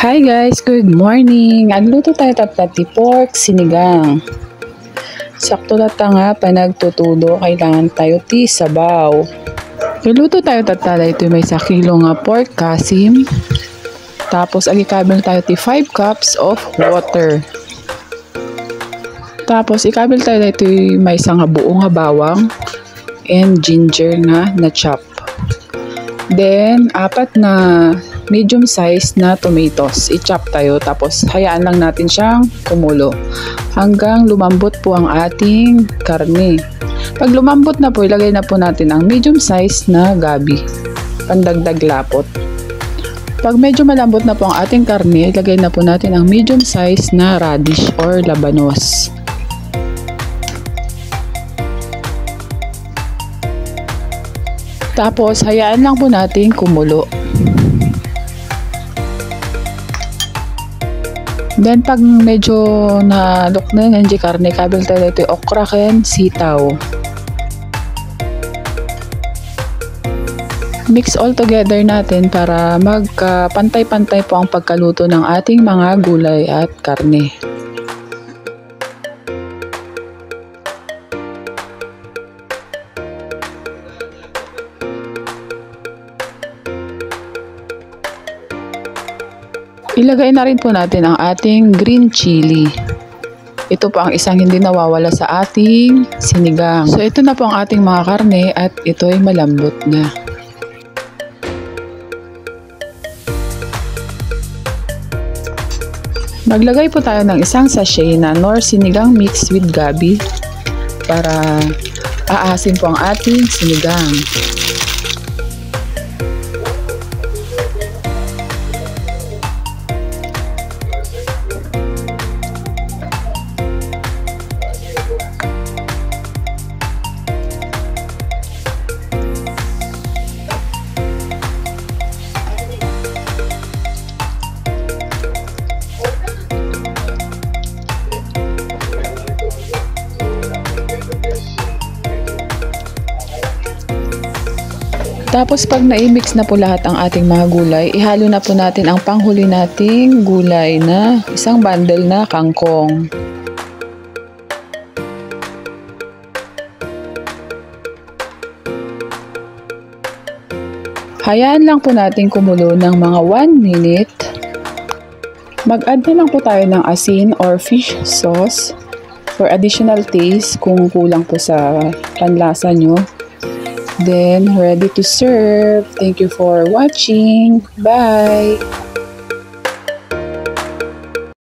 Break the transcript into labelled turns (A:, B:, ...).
A: Hi guys, good morning. Agluto tayo tatlati pork sinigang. Sakto na nga pa nagtutudo, kailangan tayo ti sabaw. Iluto tayo tatala ito may 1 kilo nga pork kasim. Tapos agikabil tayo ti 5 cups of water. Tapos ikabil tayo ito may isang buong nga bawang and ginger nga na chop. Then 4 na medium size na tomatoes. I-chop tayo tapos hayaan lang natin siyang kumulo hanggang lumambot po ang ating karne. Pag lumambot na po, ilagay na po natin ang medium size na gabi. Pandagdag lapot. Pag medyo malambot na po ang ating karne, ilagay na po natin ang medium size na radish or labanos. Tapos hayaan lang po natin kumulo. Then pag medyo nalok na yung karne, kabil tayo ito okra ken sitaw. Mix all together natin para magpantay-pantay po ang pagkaluto ng ating mga gulay at karne. Ilagay na rin po natin ang ating green chili. Ito po ang isang hindi nawawala sa ating sinigang. So ito na po ang ating mga karne at ito ay malambot na. Maglagay po tayo ng isang sachet na Knorr sinigang mix with gabi para aasin po ang ating sinigang. Tapos pag na-mix na po lahat ang ating mga gulay, ihalo na po natin ang panghuli nating gulay na isang bundle na kangkong. Hayaan lang po natin kumulo ng mga 1 minute. Mag-add na lang po tayo ng asin or fish sauce for additional taste kung kulang po sa panlasa nyo. Then, ready to serve. Thank you for watching. Bye!